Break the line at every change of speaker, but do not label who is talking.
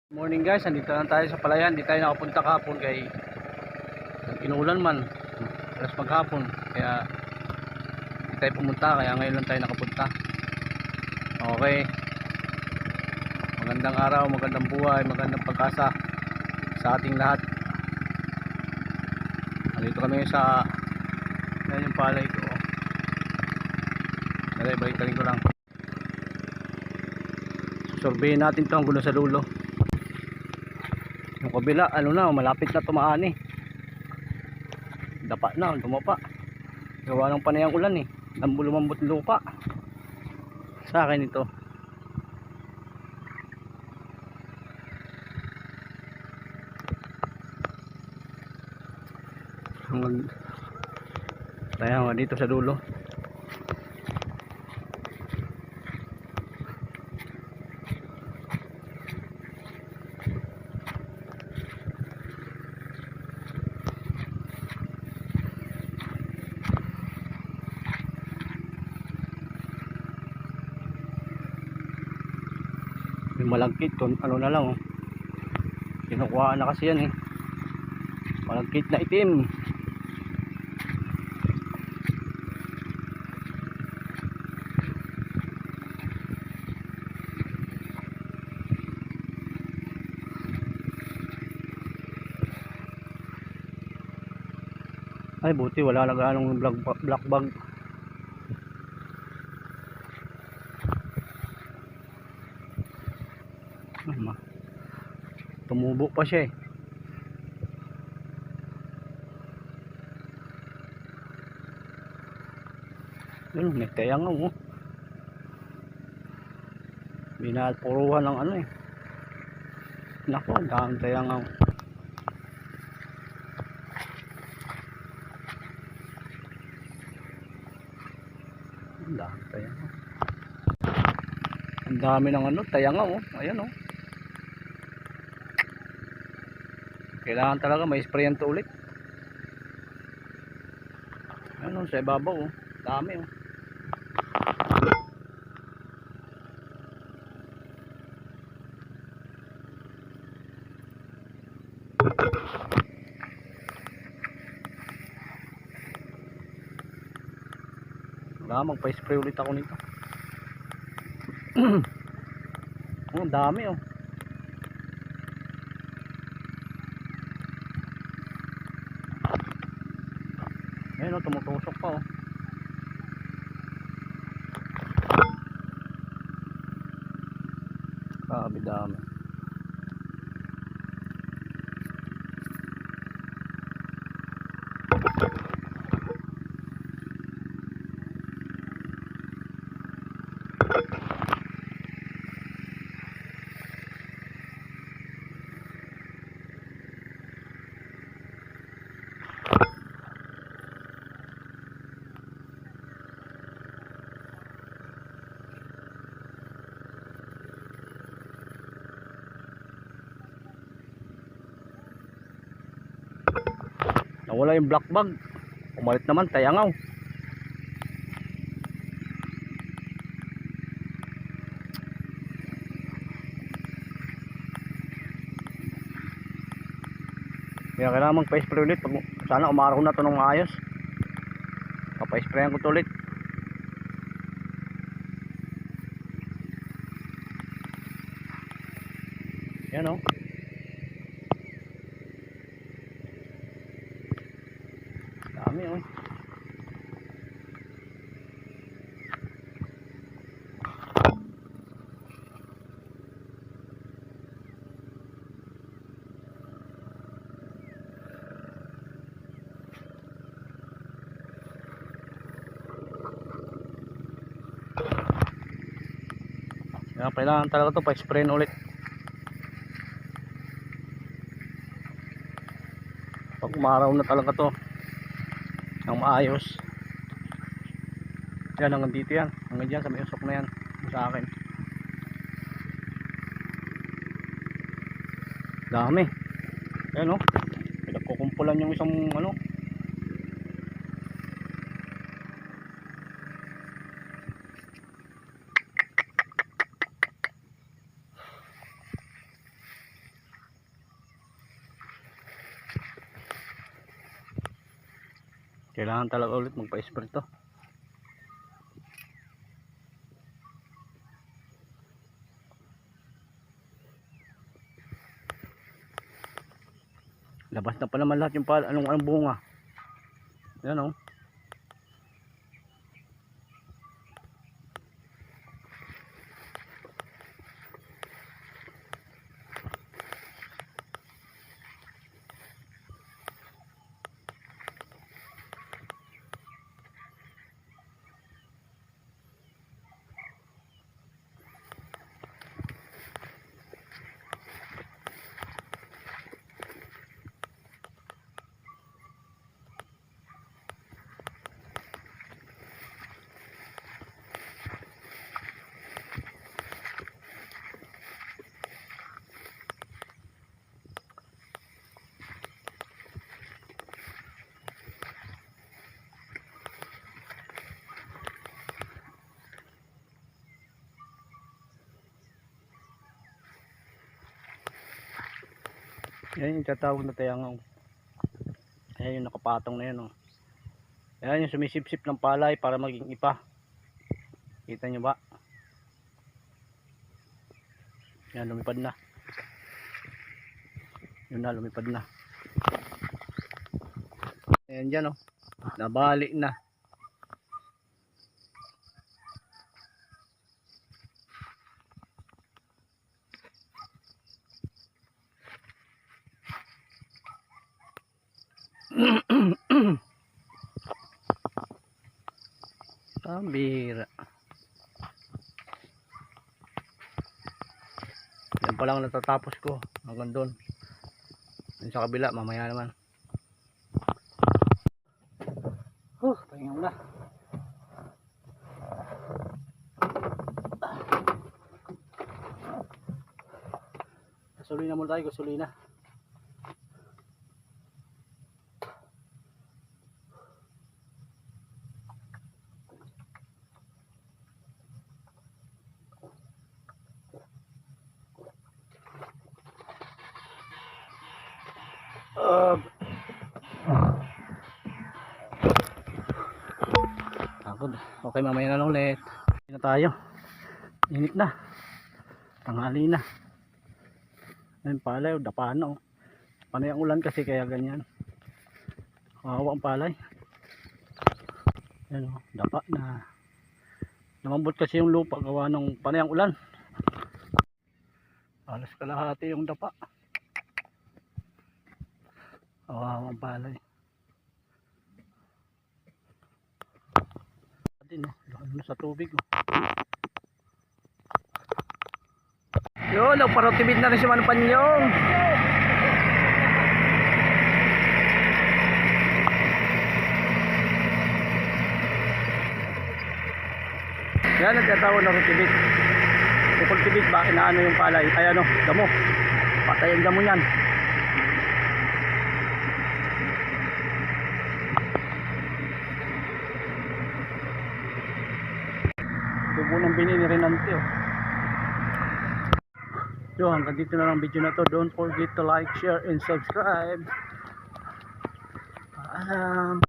Morning guys, andito lang tayo sa palayan. Hindi tayo nakapunta kahapon kay inuulan man. Alas maghapon. Kaya hindi tayo pumunta. Kaya ngayon lang tayo nakapunta. Okay. Magandang araw, magandang buhay, magandang pag-asa sa ating lahat. Andito kami sa yan yung palay ko. Balik ko lang. Surveyin natin ito ang gulo sa dulo. Yung kabila, ano na, malapit na tumaan eh. Dapa na, dumapa. Gawa ng panayang ulan eh. Lumambot lupa. Sa akin ito. Tayo dito sa dulo. May malagkit kung ano na lang oh. Kinukuhaan na kasi yan eh. Malagkit na itim. Ay buti wala lang anong black bag. Tumubo pa siya eh. Yun, may tayangaw oh. Binapuruhan ng ano eh. Nako, dami tayangaw. Ang dami tayangaw. Ang dami ng ano, tayangaw oh. Ayan oh. Kailangan talaga may sprayan to ulit. Ano sa ibabaw oh. Dami oh. Wala, magpa-spray ulit ako nito. Oh, dami oh. Ayun oh, tumutusok pa oh. Grabe dami. Nawala yung black bag. Umalit naman tayangaw. Kaya kailangan magpa-spray ulit. Sana umaraw na ito ng maayos. Papa-sprayan ko ito ulit. Yan o. Dami o. Kaya kailangan talaga ito pa-sprayan ulit. Pag umaraw na talaga to ng maayos. Yan hanggang dito yan. Hanggang dyan sa may usok na yan. Sa akin. Dami. Ayan o. Pinagkukumpulan yung isang ano. Kailangan talaga ulit magpa-spray to. Labas na pa naman lahat yung anong bunga. Yan o. Yan yung tatawag na tayangaw. Ayan yung nakapatong na yan, oh. Ayan yung sumisipsip ng palay para maging ipa. Kita nyo ba? Yan, lumipad na. Yun na, lumipad na. Ayan dyan, oh. Nabali na. Pambira. Yan pa lang natatapos ko. Hanggang doon. Yan sa kabila, mamaya naman. Pahinga na. Gasolina muna tayo, gasolina. Okay, mamaya na lang ulit. Hindi na tayo. Init na. Tanghali na. Ayun palay, dapa na, oh. Panay ang ulan kasi kaya ganyan. Kawawa ang palay. Ayun, oh, dapa na. Namambot kasi yung lupa gawa ng panay ang ulan. Alas kalahati yung dapa. Kawawa ang palay. Din, oh. Lalo sa tubig, oh. Yun, nagparotibid na rin si Manupanyong. Yan, nagkatawag na rotibid. Kung tibid ba, inaano yung palay. Ay ano, damo. Patay ang damo yan. Tubo ng binili rin nante, oh. So hanggang dito na lang video na to. Don't forget to like, share, and subscribe. Paalam.